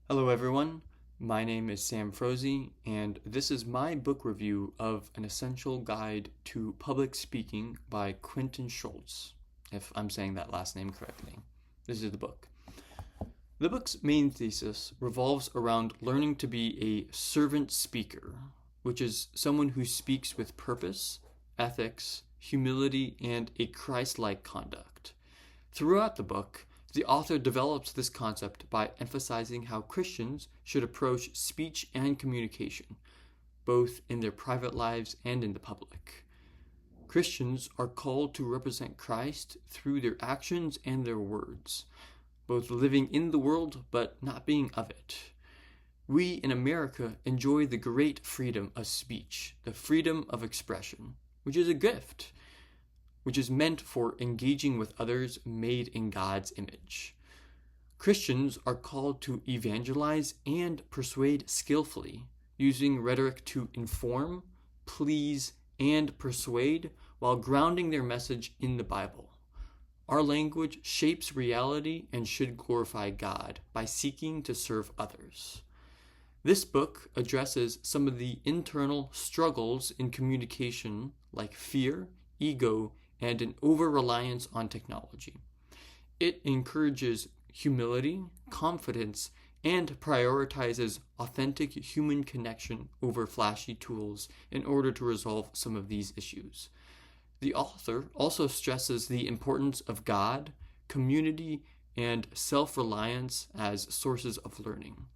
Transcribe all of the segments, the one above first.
Hello, everyone. My name is Sam Froese, and this is my book review of An Essential Guide to Public Speaking by Quentin Schultze, if I'm saying that last name correctly. This is the book. The book's main thesis revolves around learning to be a servant speaker, which is someone who speaks with purpose, ethics, humility, and a Christ-like conduct. Throughout the book, the author develops this concept by emphasizing how Christians should approach speech and communication, both in their private lives and in the public. Christians are called to represent Christ through their actions and their words, both living in the world but not being of it. We in America enjoy the great freedom of speech, the freedom of expression, which is a gift, which is meant for engaging with others made in God's image. Christians are called to evangelize and persuade skillfully, using rhetoric to inform, please, and persuade while grounding their message in the Bible. Our language shapes reality and should glorify God by seeking to serve others. This book addresses some of the internal struggles in communication, like fear, ego, and an over-reliance on technology. It encourages humility, confidence, and prioritizes authentic human connection over flashy tools in order to resolve some of these issues. The author also stresses the importance of God, community, and self-reliance as sources of learning.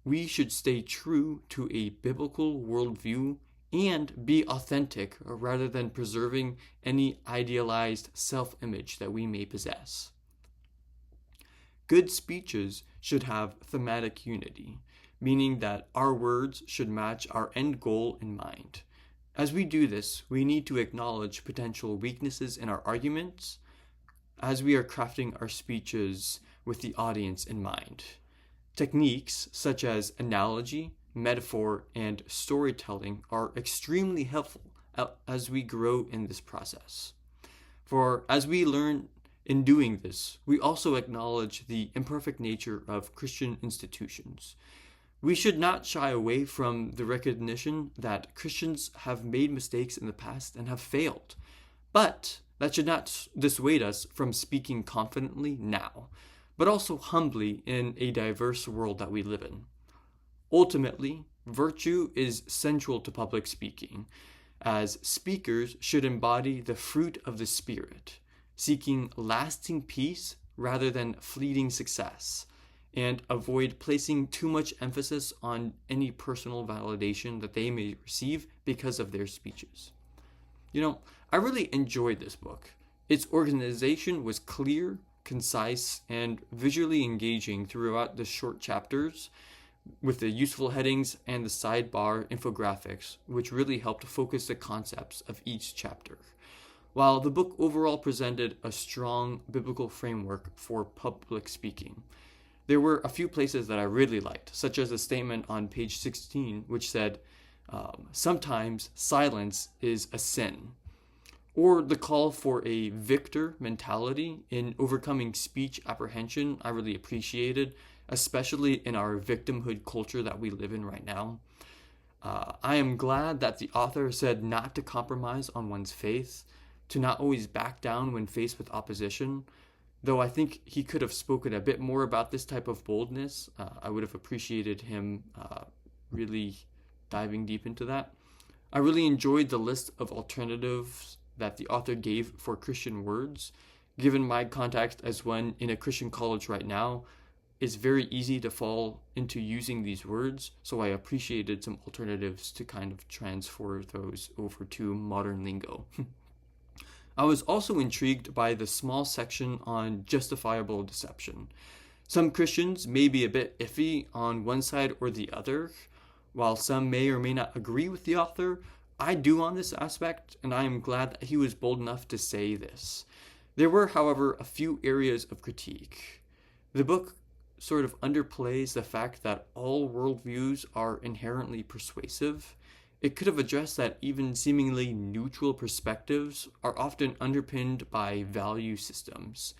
We should stay true to a biblical worldview and be authentic rather than preserving any idealized self-image that we may possess. Good speeches should have thematic unity, meaning that our words should match our end goal in mind. As we do this, we need to acknowledge potential weaknesses in our arguments as we are crafting our speeches with the audience in mind. Techniques such as analogy, metaphor, and storytelling are extremely helpful as we grow in this process. For as we learn in doing this, we also acknowledge the imperfect nature of Christian institutions. We should not shy away from the recognition that Christians have made mistakes in the past and have failed, but that should not dissuade us from speaking confidently now, but also humbly in a diverse world that we live in. Ultimately, virtue is central to public speaking, as speakers should embody the fruit of the Spirit, seeking lasting peace rather than fleeting success, and avoid placing too much emphasis on any personal validation that they may receive because of their speeches. I really enjoyed this book. Its organization was clear, concise, and visually engaging throughout the short chapters, with the useful headings and the sidebar infographics, which really helped focus the concepts of each chapter. While the book overall presented a strong biblical framework for public speaking, there were a few places that I really liked, such as a statement on page 16, which said, sometimes silence is a sin, or the call for a victor mentality in overcoming speech apprehension. I really appreciated, especially in our victimhood culture that we live in right now. I am glad that the author said not to compromise on one's faith, to not always back down when faced with opposition, though I think he could have spoken a bit more about this type of boldness. I would have appreciated him really diving deep into that. I really enjoyed the list of alternatives that the author gave for Christian words. Given my context as one in a Christian college right now, it's very easy to fall into using these words, so I appreciated some alternatives to kind of transfer those over to modern lingo. I was also intrigued by the small section on justifiable deception. Some Christians may be a bit iffy on one side or the other. While some may or may not agree with the author, I do on this aspect, and I am glad that he was bold enough to say this. There were, however, a few areas of critique. The book sort of underplays the fact that all worldviews are inherently persuasive. It could have addressed that even seemingly neutral perspectives are often underpinned by value systems.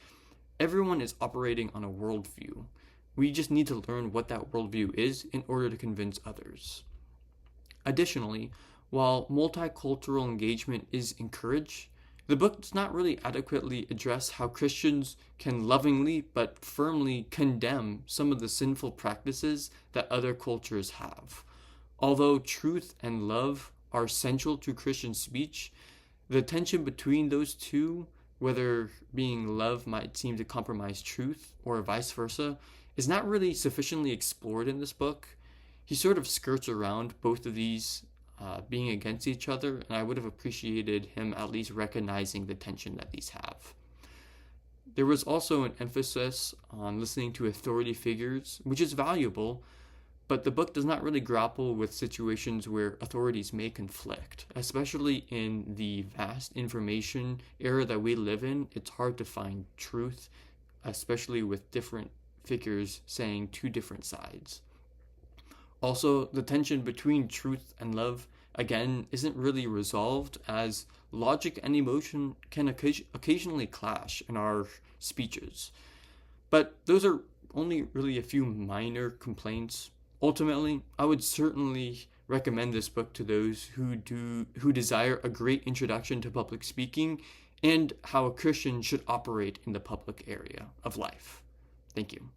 Everyone is operating on a worldview. We just need to learn what that worldview is in order to convince others. Additionally, while multicultural engagement is encouraged, the book does not really adequately address how Christians can lovingly but firmly condemn some of the sinful practices that other cultures have. Although truth and love are central to Christian speech, the tension between those two, whether being love might seem to compromise truth or vice versa, is not really sufficiently explored in this book. He sort of skirts around both of these being against each other, and I would have appreciated him at least recognizing the tension that these have. There was also an emphasis on listening to authority figures, which is valuable, but the book does not really grapple with situations where authorities may conflict. Especially in the vast information era that we live in, it's hard to find truth, especially with different figures saying two different sides. Also, the tension between truth and love, again, isn't really resolved, as logic and emotion can occasionally clash in our speeches. But those are only really a few minor complaints. Ultimately, I would certainly recommend this book to those who desire a great introduction to public speaking and how a Christian should operate in the public area of life. Thank you.